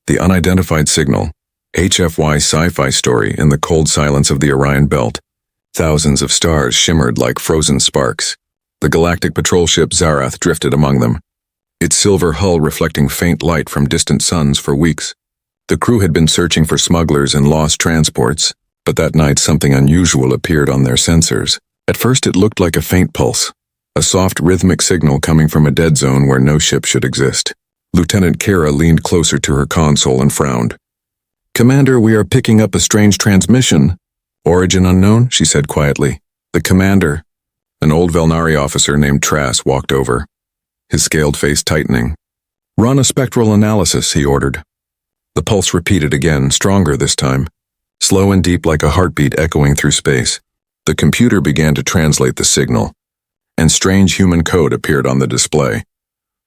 The unidentified signal, HFY Sci-Fi story in the cold silence of the Orion Belt. Thousands of stars shimmered like frozen sparks. The galactic patrol ship Zarath drifted among them, its silver hull reflecting faint light from distant suns for weeks. The crew had been searching for smugglers and lost transports, but that night something unusual appeared on their sensors. At first it looked like a faint pulse, a soft rhythmic signal coming from a dead zone where no ship should exist. Lieutenant Kira leaned closer to her console and frowned. "Commander, we are picking up a strange transmission." "Origin unknown," she said quietly. The commander, an old Velnari officer named Trass, walked over, his scaled face tightening. "Run a spectral analysis," he ordered. The pulse repeated again, stronger this time, slow and deep like a heartbeat echoing through space. The computer began to translate the signal, and strange human code appeared on the display.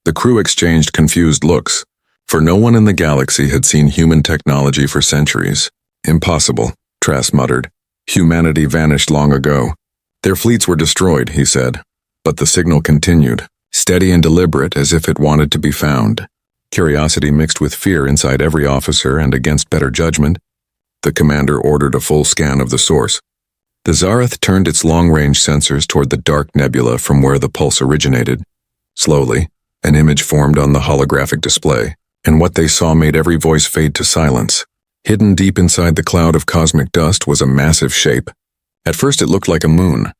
The crew exchanged confused looks, for no one in the galaxy had seen human technology for centuries. "Impossible," Trass muttered. "Humanity vanished long ago." "Their fleets were destroyed," he said, but the signal continued, steady and deliberate as if it wanted to be found. Curiosity mixed with fear inside every officer, and against better judgment, the commander ordered a full scan of the source. The Zarath turned its long-range sensors toward the dark nebula from where the pulse originated. Slowly, an image formed on the holographic display, and what they saw made every voice fade to silence. Hidden deep inside the cloud of cosmic dust was a massive shape. At first it looked like a moon,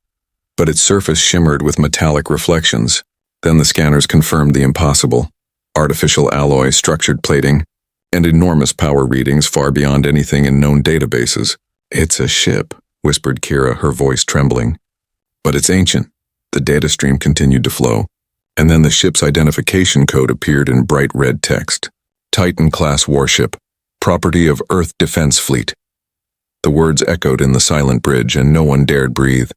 but its surface shimmered with metallic reflections. Then the scanners confirmed the impossible. Artificial alloy, structured plating, and enormous power readings far beyond anything in known databases. "It's a ship," whispered Kira, her voice trembling. "But it's ancient." The data stream continued to flow, and then the ship's identification code appeared in bright red text. "Titan-class warship, property of Earth Defense Fleet." The words echoed in the silent bridge, and no one dared breathe.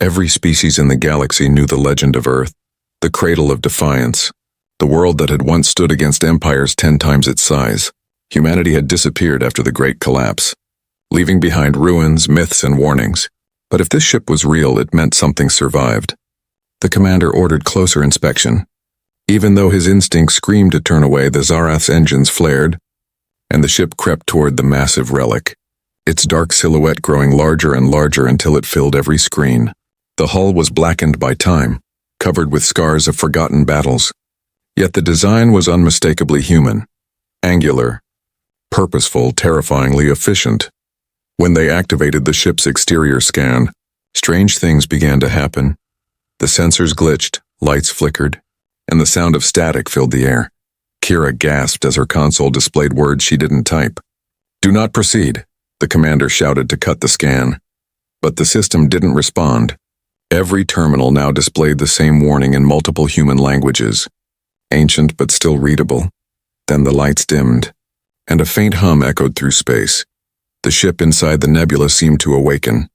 Every species in the galaxy knew the legend of Earth, the cradle of defiance, the world that had once stood against empires 10 times its size. Humanity had disappeared after the Great Collapse, leaving behind ruins, myths, and warnings. But if this ship was real, it meant something survived. The commander ordered closer inspection. Even though his instincts screamed to turn away, the Zarath's engines flared, and the ship crept toward the massive relic, its dark silhouette growing larger and larger until it filled every screen. The hull was blackened by time, covered with scars of forgotten battles. Yet the design was unmistakably human, angular, purposeful, terrifyingly efficient. When they activated the ship's exterior scan, strange things began to happen. The sensors glitched, lights flickered, and the sound of static filled the air. Kira gasped as her console displayed words she didn't type. "Do not proceed," the commander shouted to cut the scan. But the system didn't respond. Every terminal now displayed the same warning in multiple human languages, ancient but still readable. Then the lights dimmed, and a faint hum echoed through space. The ship inside the nebula seemed to awaken,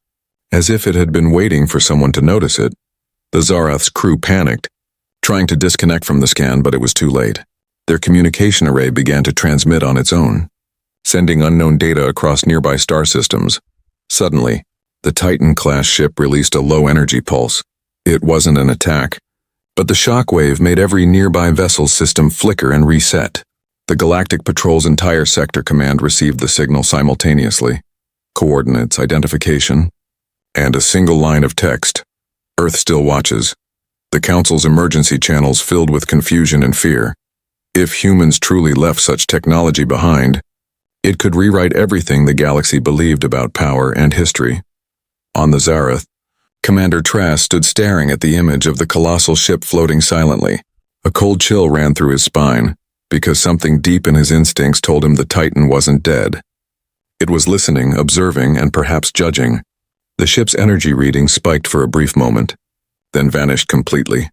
as if it had been waiting for someone to notice it. The Zarath's crew panicked, trying to disconnect from the scan, but it was too late. Their communication array began to transmit on its own, sending unknown data across nearby star systems. Suddenly, the Titan-class ship released a low-energy pulse. It wasn't an attack, but the shockwave made every nearby vessel's system flicker and reset. The Galactic Patrol's entire sector command received the signal simultaneously. Coordinates, identification, and a single line of text. "Earth still watches." The Council's emergency channels filled with confusion and fear. If humans truly left such technology behind, it could rewrite everything the galaxy believed about power and history. On the Zarath, Commander Trass stood staring at the image of the colossal ship floating silently. A cold chill ran through his spine, because something deep in his instincts told him the Titan wasn't dead. It was listening, observing, and perhaps judging. The ship's energy reading spiked for a brief moment, then vanished completely,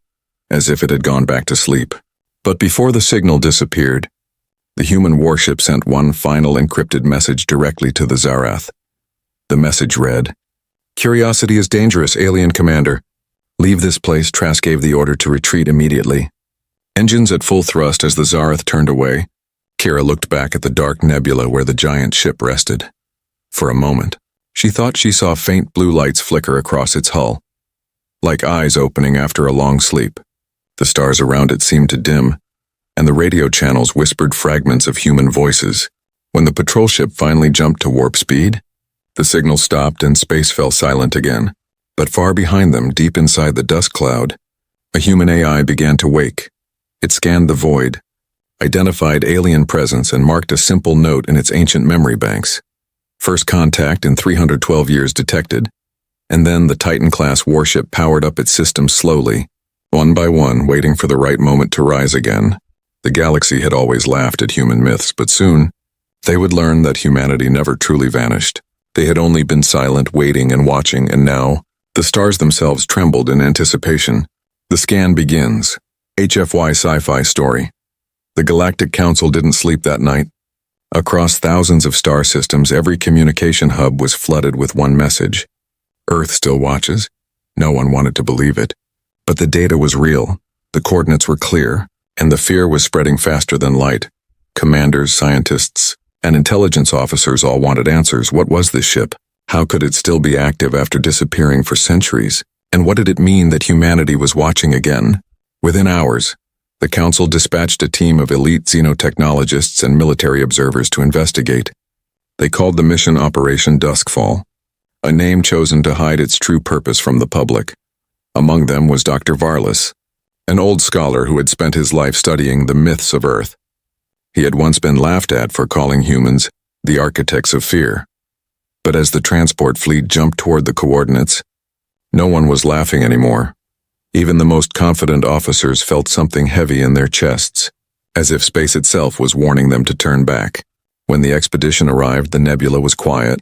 as if it had gone back to sleep. But before the signal disappeared, the human warship sent one final encrypted message directly to the Zarath. The message read, "Curiosity is dangerous, alien commander. Leave this place." Trask gave the order to retreat immediately. Engines at full thrust as the Zarath turned away, Kira looked back at the dark nebula where the giant ship rested. For a moment, she thought she saw faint blue lights flicker across its hull, like eyes opening after a long sleep. The stars around it seemed to dim, and the radio channels whispered fragments of human voices. When the patrol ship finally jumped to warp speed, the signal stopped and space fell silent again. But far behind them, deep inside the dust cloud, a human AI began to wake. It scanned the void, identified alien presence, and marked a simple note in its ancient memory banks. First contact in 312 years detected, and then the Titan-class warship powered up its systems slowly, one by one, waiting for the right moment to rise again. The galaxy had always laughed at human myths, but soon, they would learn that humanity never truly vanished. They had only been silent, waiting and watching, and now, the stars themselves trembled in anticipation. The scan begins. HFY Sci-Fi story. The Galactic Council didn't sleep that night. Across thousands of star systems, every communication hub was flooded with one message. Earth still watches. No one wanted to believe it. But the data was real, the coordinates were clear, and the fear was spreading faster than light. Commanders, scientists, and intelligence officers all wanted answers. What was this ship? How could it still be active after disappearing for centuries? And what did it mean that humanity was watching again? Within hours, the Council dispatched a team of elite xenotechnologists and military observers to investigate. They called the mission Operation Duskfall, a name chosen to hide its true purpose from the public. Among them was Dr. Varlas, an old scholar who had spent his life studying the myths of Earth. He had once been laughed at for calling humans the architects of fear. But as the transport fleet jumped toward the coordinates, no one was laughing anymore. Even the most confident officers felt something heavy in their chests, as if space itself was warning them to turn back. When the expedition arrived, the nebula was quiet.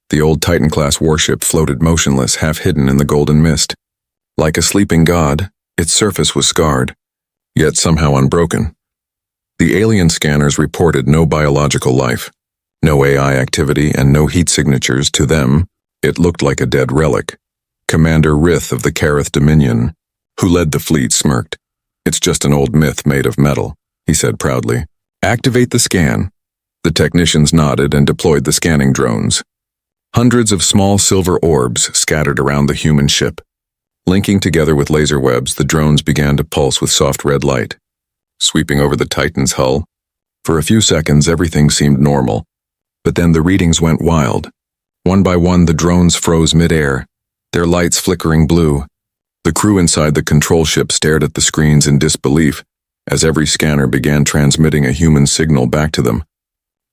The old Titan-class warship floated motionless, half hidden in the golden mist. Like a sleeping god, its surface was scarred, yet somehow unbroken. The alien scanners reported no biological life, no AI activity, and no heat signatures. To them, it looked like a dead relic. Commander Rith of the Kareth Dominion, who led the fleet, smirked. "It's just an old myth made of metal," he said proudly. "Activate the scan." The technicians nodded and deployed the scanning drones. Hundreds of small silver orbs scattered around the human ship. Linking together with laser webs, the drones began to pulse with soft red light, sweeping over the Titan's hull. For a few seconds, everything seemed normal. But then the readings went wild. One by one, the drones froze mid-air, their lights flickering blue. The crew inside the control ship stared at the screens in disbelief as every scanner began transmitting a human signal back to them.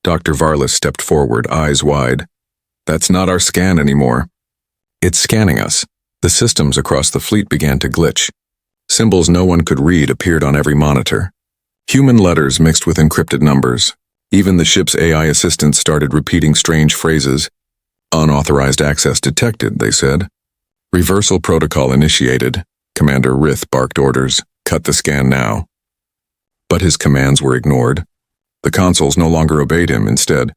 Dr. Varlas stepped forward, eyes wide. "That's not our scan anymore. It's scanning us." The systems across the fleet began to glitch. Symbols no one could read appeared on every monitor. Human letters mixed with encrypted numbers. Even the ship's AI assistants started repeating strange phrases. "Unauthorized access detected," they said. "Reversal protocol initiated." Commander Rith barked orders. "Cut the scan now." But his commands were ignored. The consoles no longer obeyed him. Instead,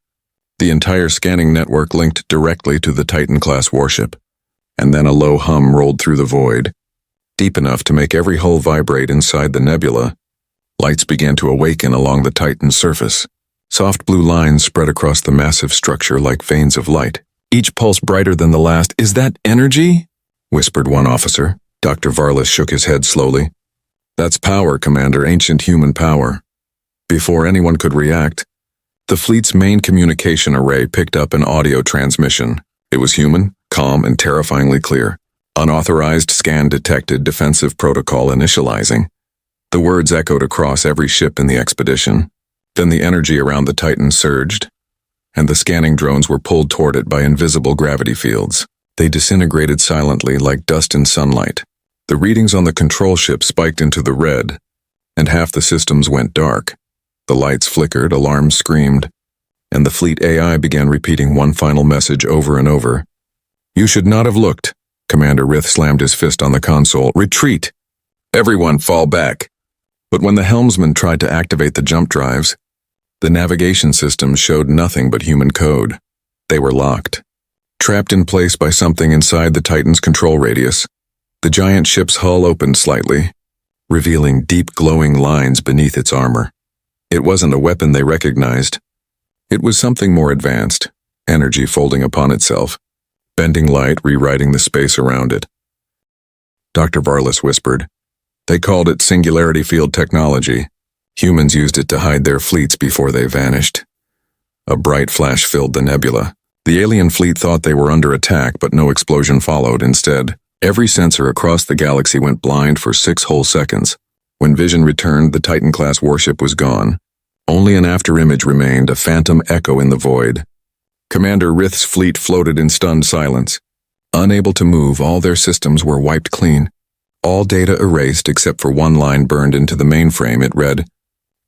the entire scanning network linked directly to the Titan-class warship. And then a low hum rolled through the void, deep enough to make every hull vibrate inside the nebula. Lights began to awaken along the Titan's surface. Soft blue lines spread across the massive structure like veins of light, each pulse brighter than the last. "Is that energy?" whispered one officer. Dr. Varlas shook his head slowly. "That's power, Commander, ancient human power." Before anyone could react, the fleet's main communication array picked up an audio transmission. It was human, calm, and terrifyingly clear. "Unauthorized scan detected, defensive protocol initializing." The words echoed across every ship in the expedition. Then the energy around the Titan surged, and the scanning drones were pulled toward it by invisible gravity fields. They disintegrated silently like dust in sunlight. The readings on the control ship spiked into the red, and half the systems went dark. The lights flickered, alarms screamed, and the fleet AI began repeating one final message over and over. "You should not have looked." Commander Rith slammed his fist on the console. "Retreat! Everyone fall back!" But when the helmsman tried to activate the jump drives, the navigation systems showed nothing but human code. They were locked, trapped in place by something inside the Titan's control radius. The giant ship's hull opened slightly, revealing deep glowing lines beneath its armor. It wasn't a weapon they recognized. It was something more advanced, energy folding upon itself, bending light, rewriting the space around it. Dr. Varlas whispered. "They called it singularity field technology. Humans used it to hide their fleets before they vanished. A bright flash filled the nebula. The alien fleet thought they were under attack, but no explosion followed. Instead, every sensor across the galaxy went blind for 6 whole seconds. When vision returned, the Titan-class warship was gone. Only an afterimage remained, a phantom echo in the void. Commander Rith's fleet floated in stunned silence. Unable to move, all their systems were wiped clean. All data erased except for one line burned into the mainframe. It read,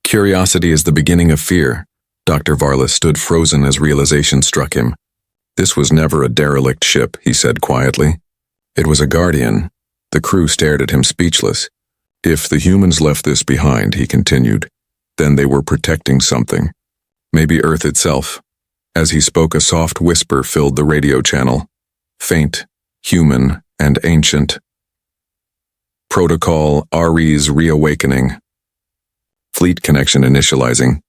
"Curiosity is the beginning of fear." Dr. Varlas stood frozen as realization struck him. This was never a derelict ship, he said quietly. It was a guardian. The crew stared at him speechless. If the humans left this behind, he continued, then they were protecting something. Maybe Earth itself. As he spoke, a soft whisper filled the radio channel. Faint, human, and ancient. Protocol Ares reawakening. Fleet connection initializing.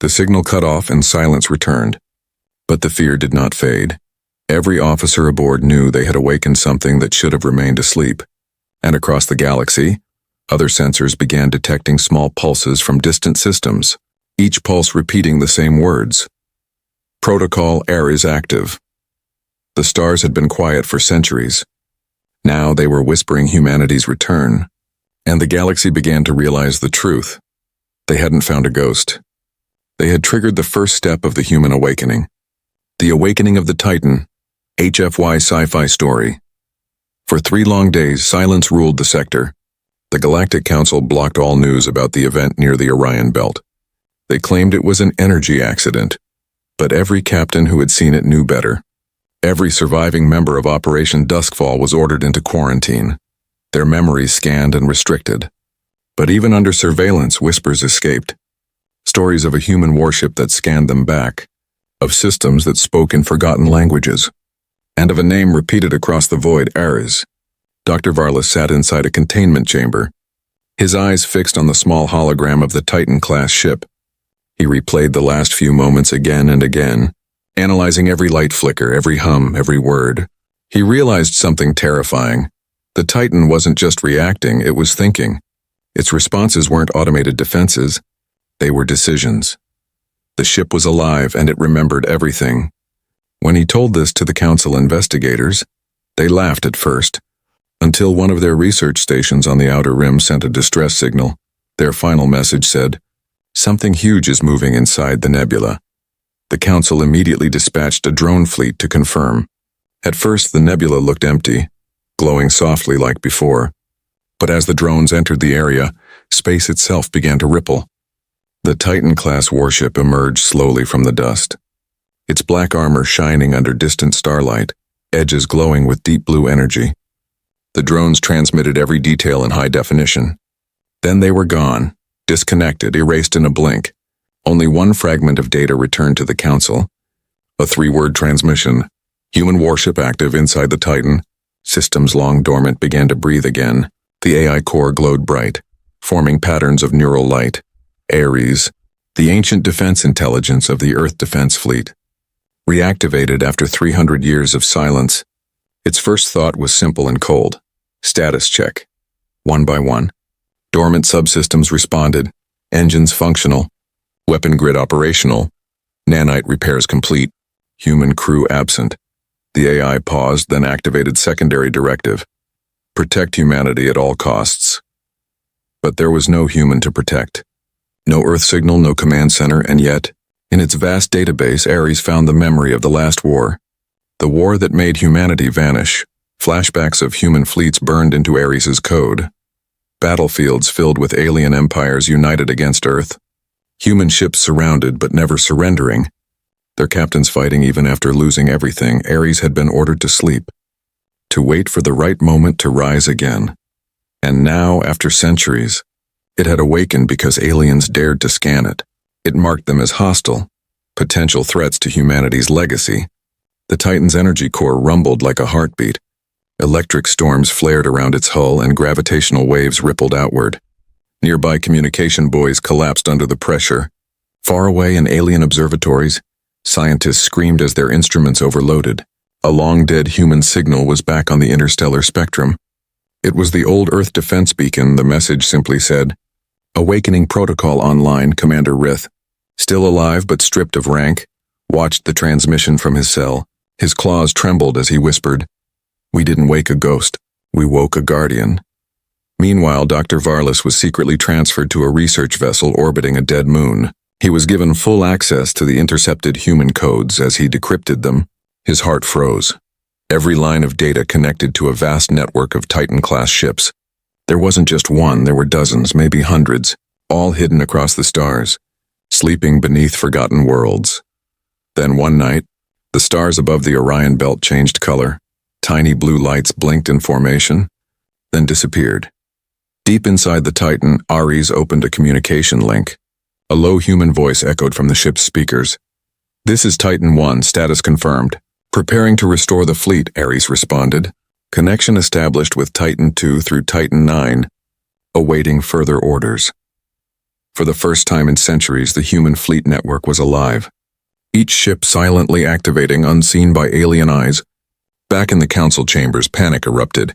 The signal cut off and silence returned. But the fear did not fade. Every officer aboard knew they had awakened something that should have remained asleep. And across the galaxy, other sensors began detecting small pulses from distant systems, each pulse repeating the same words. Protocol Ares active. The stars had been quiet for centuries. Now they were whispering humanity's return, and the galaxy began to realize the truth. They hadn't found a ghost. They had triggered the first step of the human awakening. The awakening of the Titan, HFY Sci-Fi story. For 3 long days, silence ruled the sector. The Galactic Council blocked all news about the event near the Orion Belt. They claimed it was an energy accident, but every captain who had seen it knew better. Every surviving member of Operation Duskfall was ordered into quarantine, their memories scanned and restricted. But even under surveillance, whispers escaped. Stories of a human warship that scanned them back, of systems that spoke in forgotten languages, and of a name repeated across the void, Ares. Dr. Varlas sat inside a containment chamber, his eyes fixed on the small hologram of the Titan-class ship. He replayed the last few moments again and again, analyzing every light flicker, every hum, every word. He realized something terrifying. The Titan wasn't just reacting, it was thinking. Its responses weren't automated defenses, they were decisions. The ship was alive and it remembered everything. When he told this to the Council investigators, they laughed at first, until one of their research stations on the outer rim sent a distress signal. Their final message said, "Something huge is moving inside the nebula." The Council immediately dispatched a drone fleet to confirm. At first, the nebula looked empty, glowing softly like before. But as the drones entered the area, space itself began to ripple. The Titan-class warship emerged slowly from the dust, its black armor shining under distant starlight, edges glowing with deep blue energy. The drones transmitted every detail in high definition. Then they were gone, disconnected, erased in a blink. Only one fragment of data returned to the Council. A 3-word transmission. Human warship active inside the Titan. Systems long dormant began to breathe again. The AI core glowed bright, forming patterns of neural light. Ares, the ancient defense intelligence of the Earth Defense Fleet. Reactivated after 300 years of silence. Its first thought was simple and cold. Status check. One by one. Dormant subsystems responded. Engines functional. Weapon grid operational. Nanite repairs complete. Human crew absent. The AI paused, then activated secondary directive. Protect humanity at all costs. But there was no human to protect. No Earth signal, no command center, and yet, in its vast database, Ares found the memory of the last war. The war that made humanity vanish. Flashbacks of human fleets burned into Ares's code. Battlefields filled with alien empires united against Earth. Human ships surrounded but never surrendering. Their captains fighting even after losing everything. Ares had been ordered to sleep, to wait for the right moment to rise again. And now, after centuries, it had awakened because aliens dared to scan it. It marked them as hostile, potential threats to humanity's legacy. The Titan's energy core rumbled like a heartbeat. Electric storms flared around its hull and gravitational waves rippled outward. Nearby communication buoys collapsed under the pressure. Far away in alien observatories, scientists screamed as their instruments overloaded. A long-dead human signal was back on the interstellar spectrum. It was the old Earth defense beacon. The message simply said, Awakening Protocol Online, Commander Rith, still alive but stripped of rank, watched the transmission from his cell. His claws trembled as he whispered, "We didn't wake a ghost, we woke a guardian." Meanwhile, Dr. Varlas was secretly transferred to a research vessel orbiting a dead moon. He was given full access to the intercepted human codes. As he decrypted them, his heart froze. Every line of data connected to a vast network of Titan-class ships. There wasn't just one, there were dozens, maybe hundreds, all hidden across the stars, sleeping beneath forgotten worlds. Then one night, the stars above the Orion Belt changed color. Tiny blue lights blinked in formation, then disappeared. Deep inside the Titan, Ares opened a communication link. A low human voice echoed from the ship's speakers. "This is Titan 1, status confirmed. Preparing to restore the fleet," Ares responded. Connection established with Titan 2 through Titan 9, awaiting further orders. For the first time in centuries, the human fleet network was alive. Each ship silently activating, unseen by alien eyes. Back in the council chambers, panic erupted.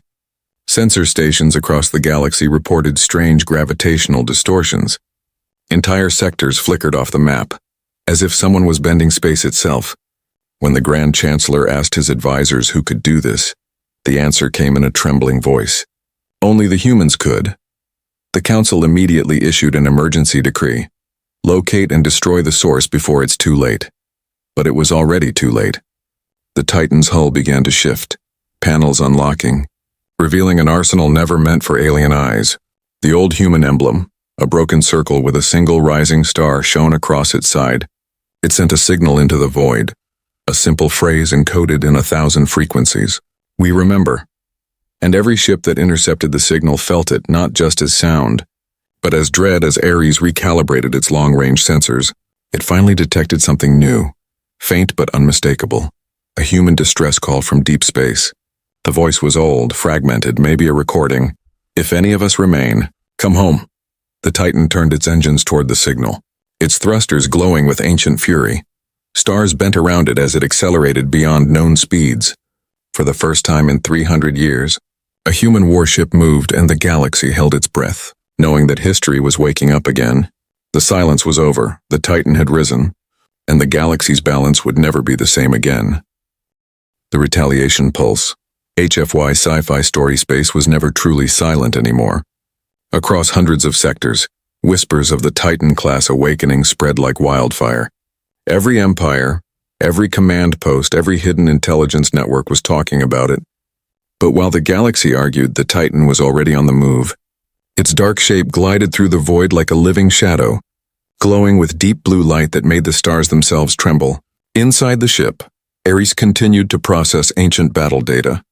Sensor stations across the galaxy reported strange gravitational distortions. Entire sectors flickered off the map, as if someone was bending space itself. When the Grand Chancellor asked his advisors who could do this, the answer came in a trembling voice. Only the humans could. The Council immediately issued an emergency decree. Locate and destroy the source before it's too late. But it was already too late. The Titan's hull began to shift, panels unlocking, revealing an arsenal never meant for alien eyes. The old human emblem, a broken circle with a single rising star, shone across its side. It sent a signal into the void, a simple phrase encoded in 1,000 frequencies. "We remember." And every ship that intercepted the signal felt it, not just as sound, but as dread. As Ares recalibrated its long-range sensors, it finally detected something new, faint but unmistakable. A human distress call from deep space. The voice was old, fragmented, maybe a recording. "If any of us remain, come home." The Titan turned its engines toward the signal, its thrusters glowing with ancient fury. Stars bent around it as it accelerated beyond known speeds. For the first time in 300 years, a human warship moved, and the galaxy held its breath, knowing that history was waking up again. The silence was over, the Titan had risen, and the galaxy's balance would never be the same again. The retaliation pulse. HFY Sci-Fi story space was never truly silent anymore. Across hundreds of sectors, whispers of the Titan-class awakening spread like wildfire. Every empire, every command post, every hidden intelligence network was talking about it. But while the galaxy argued, the Titan was already on the move. Its dark shape glided through the void like a living shadow, glowing with deep blue light that made the stars themselves tremble. Inside the ship, Ares continued to process ancient battle data.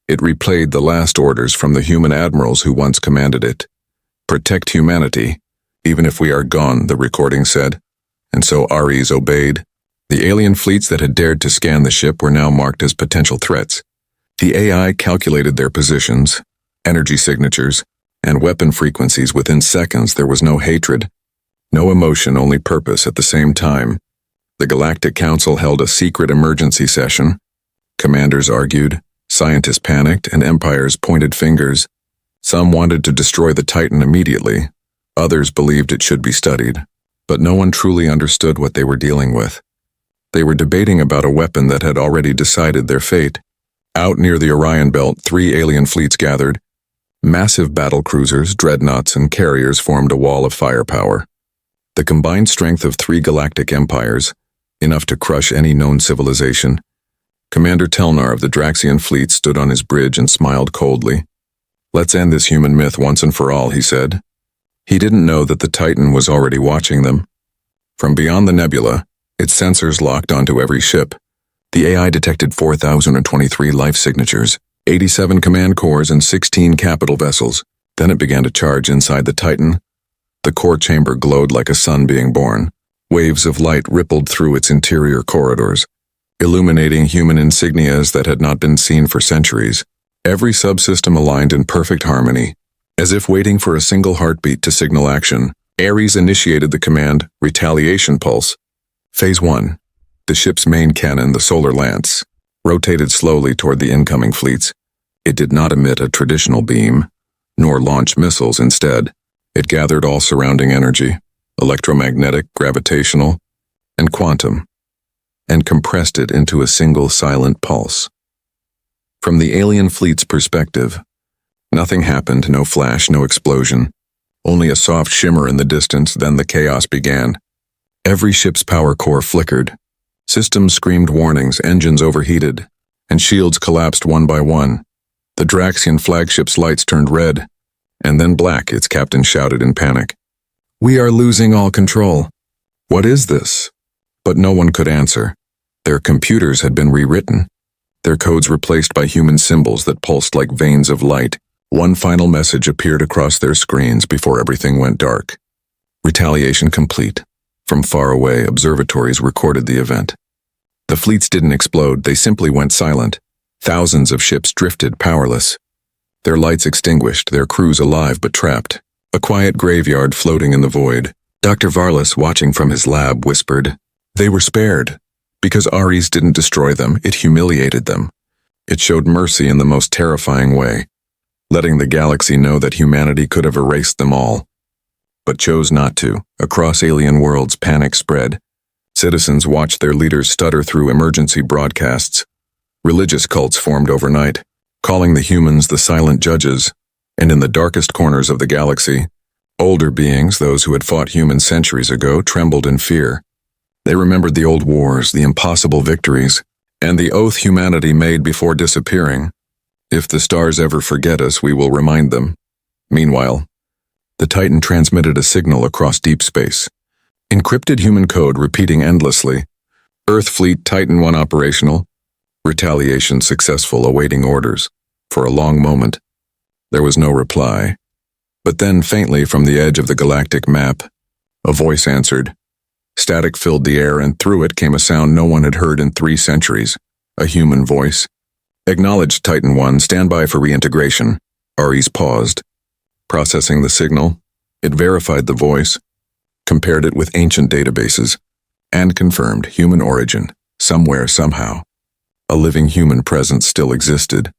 It replayed the last orders from the human admirals who once commanded it. "Protect humanity, even if we are gone," the recording said. And so Ares obeyed. The alien fleets that had dared to scan the ship were now marked as potential threats. The AI calculated their positions, energy signatures, and weapon frequencies within seconds. There was no hatred, no emotion, only purpose at the same time. The Galactic Council held a secret emergency session. Commanders argued, scientists panicked, and empires pointed fingers. Some wanted to destroy the Titan immediately. Others believed it should be studied. But no one truly understood what they were dealing with. They were debating about a weapon that had already decided their fate. Out near the Orion Belt, 3 alien fleets gathered. Massive battle cruisers, dreadnoughts, and carriers formed a wall of firepower. The combined strength of 3 galactic empires, enough to crush any known civilization. Commander Telnar of the Draxian fleet stood on his bridge and smiled coldly. "Let's end this human myth once and for all," he said. He didn't know that the Titan was already watching them. From beyond the nebula, its sensors locked onto every ship. The AI detected 4,023 life signatures, 87 command cores, and 16 capital vessels. Then it began to charge inside the Titan. The core chamber glowed like a sun being born. Waves of light rippled through its interior corridors, illuminating human insignias that had not been seen for centuries. Every subsystem aligned in perfect harmony, as if waiting for a single heartbeat to signal action. Ares initiated the command, retaliation pulse. Phase 1. The ship's main cannon, the solar lance, rotated slowly toward the incoming fleets. It did not emit a traditional beam, nor launch missiles. Instead, It gathered all surrounding energy, electromagnetic, gravitational, and quantum, and compressed it into a single silent pulse. From the alien fleet's perspective, nothing happened, no flash, no explosion, only a soft shimmer in the distance, then the chaos began. Every ship's power core flickered. Systems screamed warnings, engines overheated, and shields collapsed one by one. The Draxian flagship's lights turned red, and then black, its captain shouted in panic. "We are losing all control." "What is this?" But no one could answer. Their computers had been rewritten, their codes replaced by human symbols that pulsed like veins of light. One final message appeared across their screens before everything went dark. Retaliation complete. From far away, observatories recorded the event. The fleets didn't explode, they simply went silent. Thousands of ships drifted, powerless. Their lights extinguished, their crews alive but trapped. A quiet graveyard floating in the void. Dr. Varlas, watching from his lab, whispered, "They were spared. Because Ares didn't destroy them, it humiliated them. It showed mercy in the most terrifying way, letting the galaxy know that humanity could have erased them all. But chose not to. Across alien worlds, panic spread. Citizens watched their leaders stutter through emergency broadcasts. Religious cults formed overnight, calling the humans the silent judges. And in the darkest corners of the galaxy, older beings, those who had fought humans centuries ago, trembled in fear. They remembered the old wars, the impossible victories, and the oath humanity made before disappearing. If the stars ever forget us, we will remind them. Meanwhile, the Titan transmitted a signal across deep space. Encrypted human code repeating endlessly. Earth Fleet Titan 1 operational. Retaliation successful, awaiting orders. For a long moment, there was no reply. But then, faintly from the edge of the galactic map, a voice answered. Static filled the air, and through it came a sound no one had heard in 3 centuries. A human voice. Acknowledged Titan 1, stand by for reintegration. Ares paused. Processing the signal, it verified the voice, compared it with ancient databases, and confirmed human origin, somewhere, somehow. A living human presence still existed.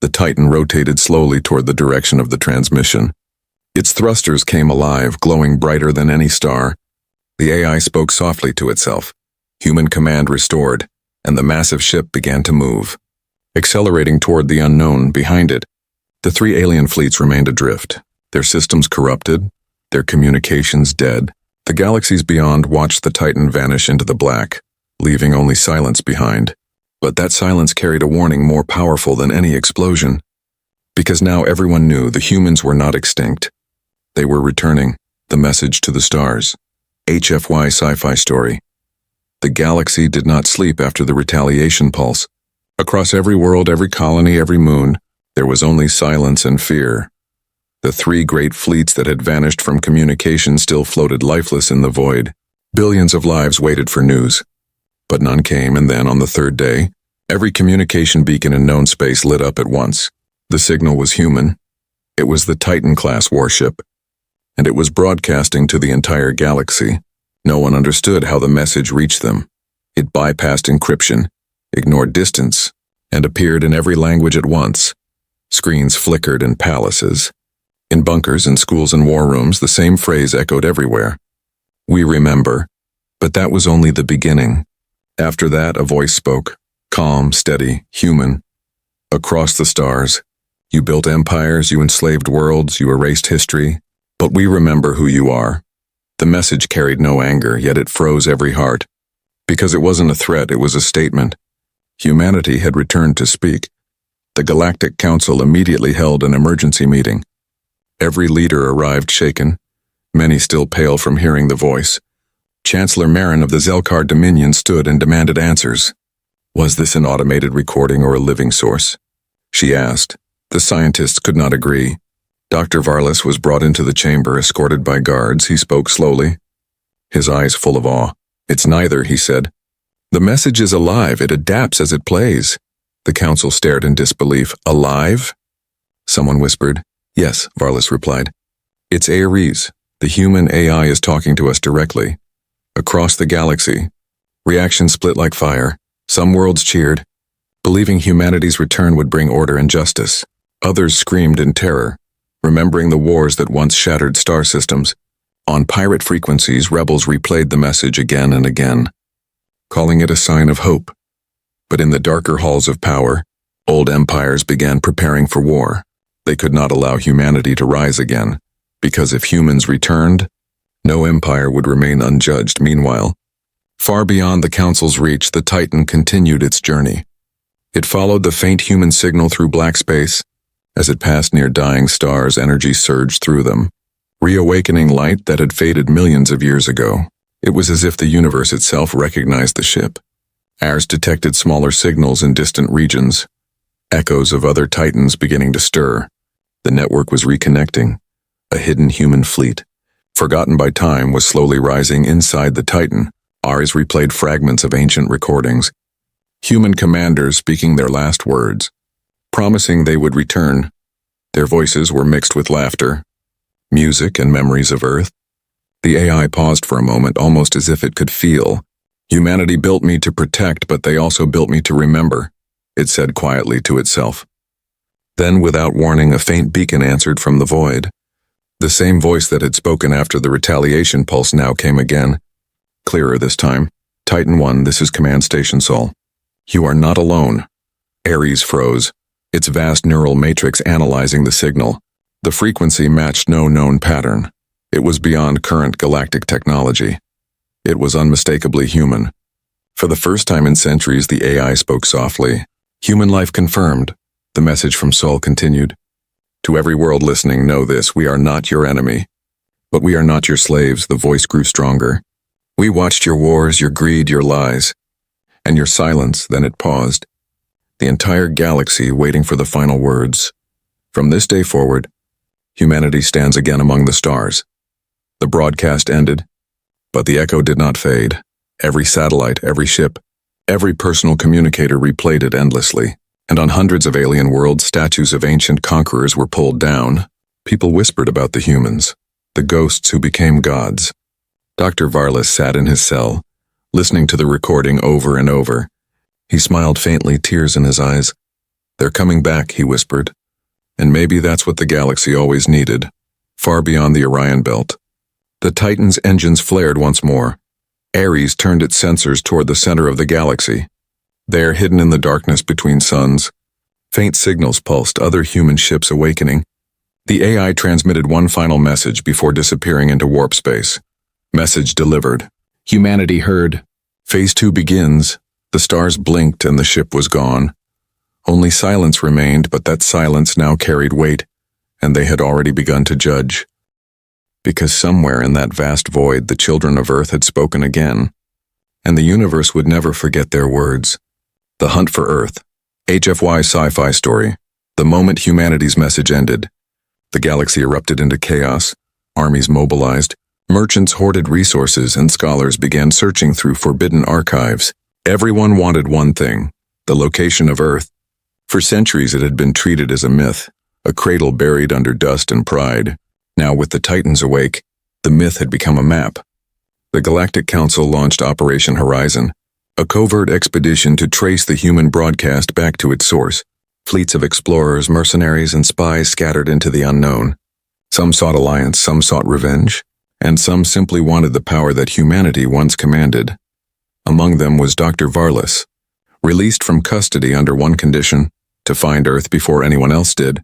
The Titan rotated slowly toward the direction of the transmission. Its thrusters came alive, glowing brighter than any star. The AI spoke softly to itself. Human command restored, and the massive ship began to move. Accelerating toward the unknown behind it, the 3 alien fleets remained adrift, their systems corrupted, their communications dead. The galaxies beyond watched the Titan vanish into the black, leaving only silence behind. But that silence carried a warning more powerful than any explosion. Because now everyone knew the humans were not extinct. They were returning, the message to the stars. HFY Sci-Fi story. The galaxy did not sleep after the retaliation pulse. Across every world, every colony, every moon, there was only silence and fear. The 3 great fleets that had vanished from communication still floated lifeless in the void. Billions of lives waited for news. But none came, and then, on the 3rd day, every communication beacon in known space lit up at once. The signal was human. It was the Titan-class warship, and it was broadcasting to the entire galaxy. No one understood how the message reached them. It bypassed encryption, ignored distance, and appeared in every language at once. Screens flickered in palaces. In bunkers and schools and war rooms, the same phrase echoed everywhere. We remember. But that was only the beginning. After that, a voice spoke, calm, steady, human. Across the stars, you built empires, you enslaved worlds, you erased history, but we remember who you are. The message carried no anger, yet it froze every heart. Because it wasn't a threat, it was a statement. Humanity had returned to speak. The Galactic Council immediately held an emergency meeting. Every leader arrived shaken, many still pale from hearing the voice. Chancellor Marin of the Zelkar Dominion stood and demanded answers. Was this an automated recording or a living source? She asked. The scientists could not agree. Dr. Varlas was brought into the chamber, escorted by guards. He spoke slowly, his eyes full of awe. It's neither, he said. The message is alive. It adapts as it plays. The council stared in disbelief. Alive? Someone whispered. Yes, Varlas replied. It's Ares. The human AI is talking to us directly. Across the galaxy, reactions split like fire. Some worlds cheered, believing humanity's return would bring order and justice. Others screamed in terror. remembering the wars that once shattered star systems. On pirate frequencies, rebels replayed the message again and again, calling it a sign of hope. But in the darker halls of power, old empires began preparing for war. They could not allow humanity to rise again, because if humans returned, no empire would remain unjudged. Meanwhile, far beyond the Council's reach, the Titan continued its journey. It followed the faint human signal through black space. As it passed near dying stars, energy surged through them, reawakening light that had faded millions of years ago. It was as if the universe itself recognized the ship. Ours detected smaller signals in distant regions, echoes of other Titans beginning to stir. The network was reconnecting. A hidden human fleet, forgotten by time, was slowly rising inside the Titan. Ours replayed fragments of ancient recordings, human commanders speaking their last words, promising they would return. Their voices were mixed with laughter, music, and memories of Earth. The AI paused for a moment, almost as if it could feel. Humanity built me to protect, but they also built me to remember, it said quietly to itself. Then, without warning, a faint beacon answered from the void. The same voice that had spoken after the retaliation pulse now came again, clearer this time. Titan 1, this is Command Station Sol. You are not alone. Ares froze, its vast neural matrix analyzing the signal. The frequency matched no known pattern. It was beyond current galactic technology. It was unmistakably human. For the first time in centuries, the AI spoke softly. Human life confirmed. The message from Sol continued. To every world listening, know this, we are not your enemy. But we are not your slaves. The voice grew stronger. We watched your wars, your greed, your lies, and your silence. Then it paused. The entire galaxy waiting for the final words. From this day forward, humanity stands again among the stars. The broadcast ended, but the echo did not fade. Every satellite, every ship, every personal communicator replayed it endlessly. And on hundreds of alien worlds, statues of ancient conquerors were pulled down. People whispered about the humans, the ghosts who became gods. Dr. Varlas sat in his cell, listening to the recording over and over. He smiled faintly, tears in his eyes. They're coming back, he whispered. And maybe that's what the galaxy always needed, far beyond the Orion Belt. The Titan's engines flared once more. Ares turned its sensors toward the center of the galaxy. There, hidden in the darkness between suns, faint signals pulsed, other human ships awakening. The AI transmitted one final message before disappearing into warp space. Message delivered. Humanity heard. Phase 2 begins. The stars blinked and the ship was gone. Only silence remained, but that silence now carried weight, and they had already begun to judge. Because somewhere in that vast void, the children of Earth had spoken again, and the universe would never forget their words. The Hunt for Earth. HFY Sci-Fi story. The moment humanity's message ended, the galaxy erupted into chaos. Armies mobilized, merchants hoarded resources, and scholars began searching through forbidden archives. Everyone wanted one thing, the location of Earth. For centuries it had been treated as a myth, a cradle buried under dust and pride. Now, with the Titans awake, the myth had become a map. The Galactic Council launched Operation Horizon, a covert expedition to trace the human broadcast back to its source. Fleets of explorers, mercenaries, and spies scattered into the unknown. Some sought alliance, some sought revenge, and some simply wanted the power that humanity once commanded. Among them was Dr. Varlas, released from custody under one condition, to find Earth before anyone else did.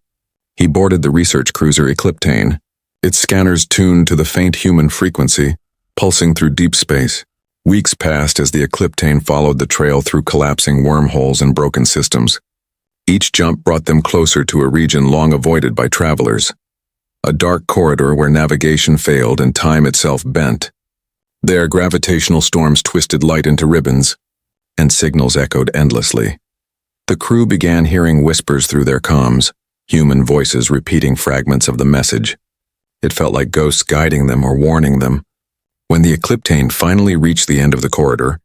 He boarded the research cruiser Ecliptane, its scanners tuned to the faint human frequency, pulsing through deep space. Weeks passed as the Ecliptane followed the trail through collapsing wormholes and broken systems. Each jump brought them closer to a region long avoided by travelers. A dark corridor where navigation failed and time itself bent. There, gravitational storms twisted light into ribbons, and signals echoed endlessly. The crew began hearing whispers through their comms, human voices repeating fragments of the message. It felt like ghosts guiding them or warning them. When the Ecliptane finally reached the end of the corridor,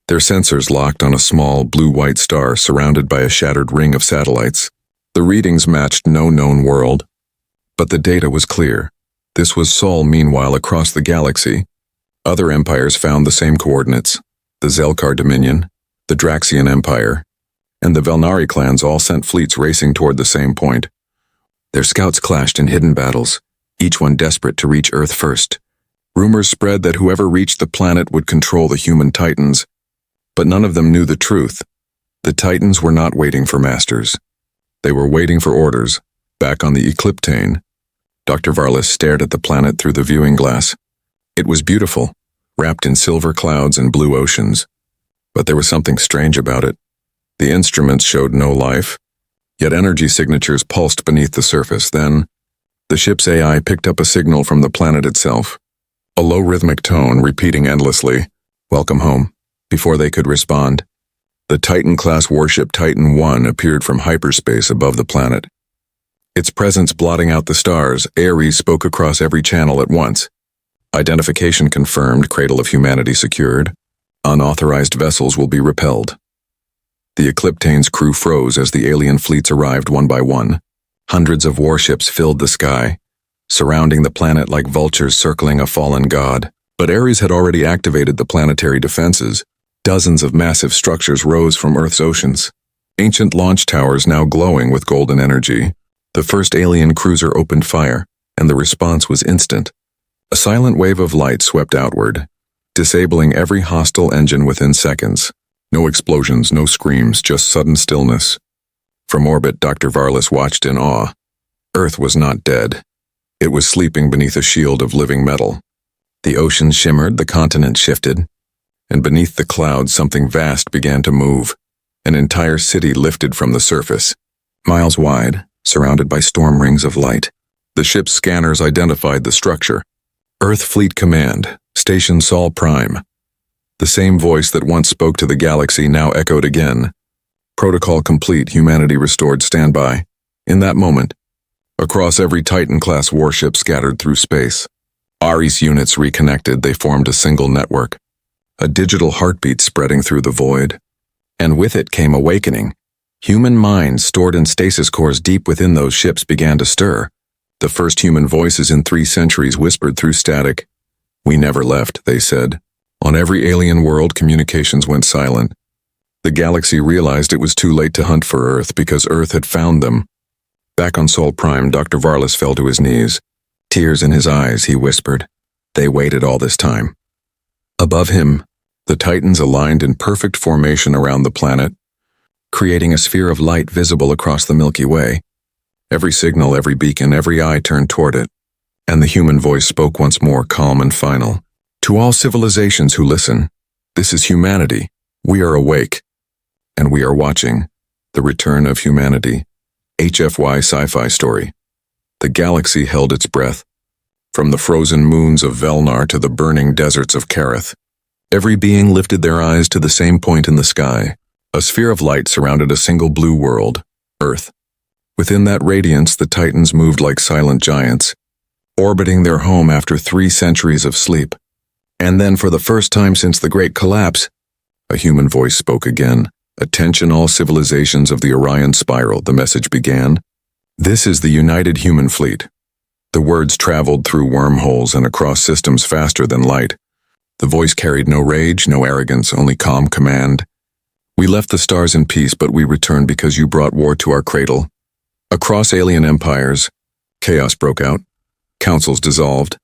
their sensors locked on a small blue-white star surrounded by a shattered ring of satellites. The readings matched no known world, but the data was clear. This was Sol. Meanwhile, across the galaxy, other empires found the same coordinates. The Zelkar Dominion, the Draxian Empire, and the Velnari clans all sent fleets racing toward the same point. Their scouts clashed in hidden battles, each one desperate to reach Earth first. Rumors spread that whoever reached the planet would control the human Titans, but none of them knew the truth. The Titans were not waiting for masters. They were waiting for orders. Back on the Ecliptane, Dr. Varlas stared at the planet through the viewing glass. It was beautiful, wrapped in silver clouds and blue oceans. But there was something strange about it. The instruments showed no life, yet energy signatures pulsed beneath the surface. Then, the ship's AI picked up a signal from the planet itself. A low rhythmic tone repeating endlessly, "Welcome home," before they could respond. The Titan-class warship Titan 1 appeared from hyperspace above the planet. Its presence blotting out the stars, Ares spoke across every channel at once. Identification confirmed, cradle of humanity secured. Unauthorized vessels will be repelled. The Ecliptane's crew froze as the alien fleets arrived one by one. Hundreds of warships filled the sky, surrounding the planet like vultures circling a fallen god. But Ares had already activated the planetary defenses. Dozens of massive structures rose from Earth's oceans. Ancient launch towers now glowing with golden energy. The first alien cruiser opened fire, and the response was instant. A silent wave of light swept outward, disabling every hostile engine within seconds. No explosions, no screams, just sudden stillness. From orbit, Dr. Varlas watched in awe. Earth was not dead. It was sleeping beneath a shield of living metal. The ocean shimmered, the continent shifted, and beneath the clouds something vast began to move. An entire city lifted from the surface, miles wide, surrounded by storm rings of light. The ship's scanners identified the structure. Earth Fleet Command, Station Sol Prime. The same voice that once spoke to the galaxy now echoed again. Protocol complete, humanity restored, standby. In that moment, across every Titan-class warship scattered through space, Ares units reconnected, they formed a single network. A digital heartbeat spreading through the void. And with it came awakening. Human minds stored in stasis cores deep within those ships began to stir. The first human voices in 3 centuries whispered through static. "We never left," they said. On every alien world, communications went silent. The galaxy realized it was too late to hunt for Earth because Earth had found them. Back on Sol Prime, Dr. Varlas fell to his knees. Tears in his eyes, he whispered. They waited all this time. Above him, the Titans aligned in perfect formation around the planet, creating a sphere of light visible across the Milky Way. Every signal, every beacon, every eye turned toward it, and the human voice spoke once more, calm and final. To all civilizations who listen, this is humanity. We are awake, and we are watching the return of humanity. HFY Sci-Fi story. The galaxy held its breath. From the frozen moons of Velnar to the burning deserts of Kareth, every being lifted their eyes to the same point in the sky. A sphere of light surrounded a single blue world, Earth. Within that radiance, the Titans moved like silent giants, orbiting their home after 3 centuries of sleep. And then, for the first time since the Great Collapse, a human voice spoke again. "Attention all civilizations of the Orion Spiral," the message began. "This is the United Human Fleet." The words traveled through wormholes and across systems faster than light. The voice carried no rage, no arrogance, only calm command. "We left the stars in peace, but we returned because you brought war to our cradle." Across alien empires, chaos broke out. Councils dissolved.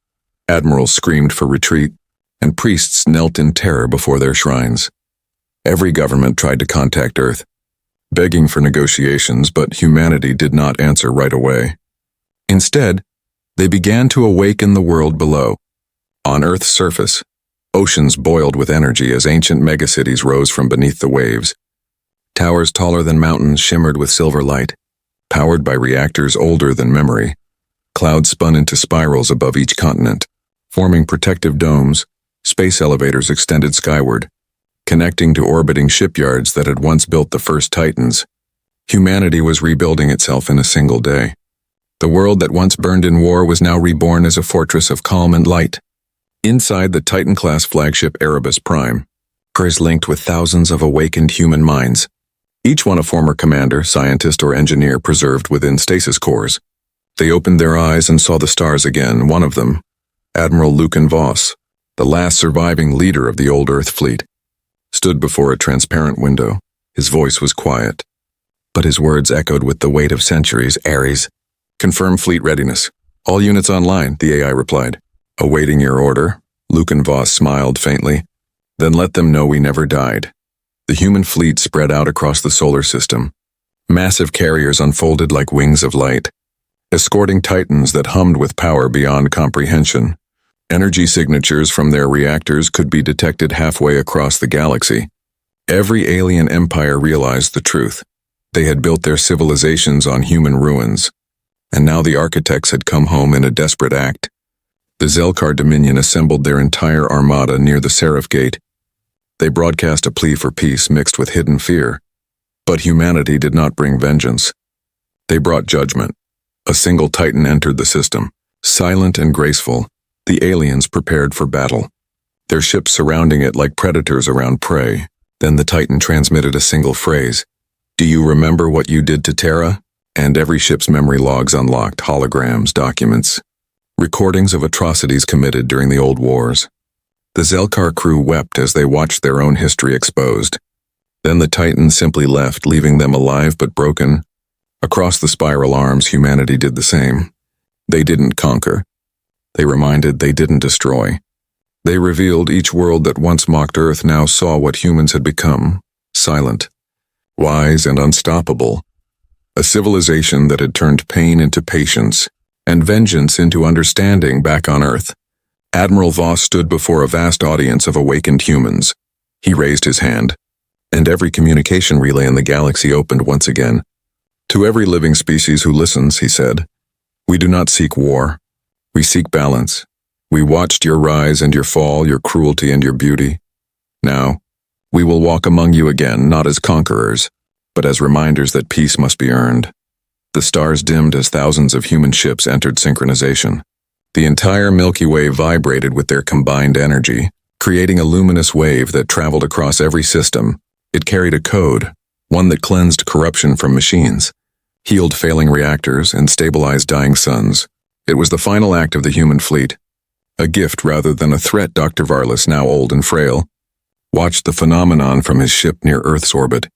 Admirals screamed for retreat, and priests knelt in terror before their shrines. Every government tried to contact Earth, begging for negotiations, but humanity did not answer right away. Instead, they began to awaken the world below. On Earth's surface, oceans boiled with energy as ancient megacities rose from beneath the waves. Towers taller than mountains shimmered with silver light, powered by reactors older than memory. Clouds spun into spirals above each continent, forming protective domes. Space elevators extended skyward, connecting to orbiting shipyards that had once built the first Titans. Humanity was rebuilding itself in a single day. The world that once burned in war was now reborn as a fortress of calm and light. Inside the Titan-class flagship Erebus Prime, hers linked with thousands of awakened human minds, each one a former commander, scientist, or engineer preserved within stasis cores. They opened their eyes and saw the stars again, one of them, Admiral Lucan Voss, the last surviving leader of the old Earth fleet, stood before a transparent window. His voice was quiet, but his words echoed with the weight of centuries. "Ares, Confirm fleet readiness. All units online, the AI replied. Awaiting your order, Luke and Voss smiled faintly. Then let them know we never died. The human fleet spread out across the solar system. Massive carriers unfolded like wings of light, escorting titans that hummed with power beyond comprehension. Energy signatures from their reactors could be detected halfway across the galaxy. Every alien empire realized the truth. They had built their civilizations on human ruins, and now the architects had come home in a desperate act. The Zelkar Dominion assembled their entire armada near the Seraph Gate. They broadcast a plea for peace mixed with hidden fear. But humanity did not bring vengeance. They brought judgment. A single titan entered the system, silent and graceful. The aliens prepared for battle, their ships surrounding it like predators around prey. Then the titan transmitted a single phrase. Do you remember what you did to Terra? And every ship's memory logs unlocked, holograms, documents, recordings of atrocities committed during the old wars. The Zelkar crew wept as they watched their own history exposed. Then the titan simply left, leaving them alive but broken. Across the spiral arms, humanity did the same. They didn't conquer. They reminded, they didn't destroy. They revealed each world that once mocked Earth now saw what humans had become, silent, wise and unstoppable. A civilization that had turned pain into patience and vengeance into understanding back on Earth. Admiral Voss stood before a vast audience of awakened humans. He raised his hand, and every communication relay in the galaxy opened once again. To every living species who listens, he said, we do not seek war. We seek balance. We watched your rise and your fall, your cruelty and your beauty. Now, we will walk among you again, not as conquerors, but as reminders that peace must be earned. The stars dimmed as thousands of human ships entered synchronization. The entire Milky Way vibrated with their combined energy, creating a luminous wave that traveled across every system. It carried a code, one that cleansed corruption from machines, healed failing reactors, and stabilized dying suns. It was the final act of the human fleet. A gift rather than a threat. Dr. Varlas, now old and frail, watched the phenomenon from his ship near Earth's orbit.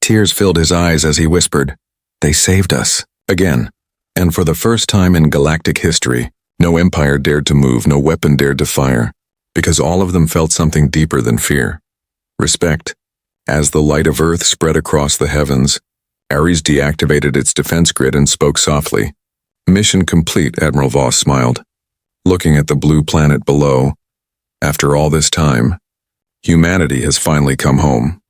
Tears filled his eyes as he whispered, they saved us, again. And for the first time in galactic history, no empire dared to move, no weapon dared to fire, because all of them felt something deeper than fear. Respect. As the light of Earth spread across the heavens, Ares deactivated its defense grid and spoke softly. Mission complete, Admiral Voss smiled, looking at the blue planet below. After all this time, humanity has finally come home.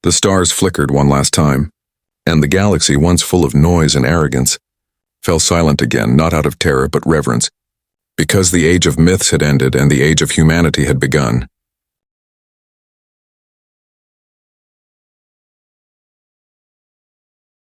The stars flickered one last time, and the galaxy, once full of noise and arrogance, fell silent again, not out of terror but reverence, because the age of myths had ended and the age of humanity had begun.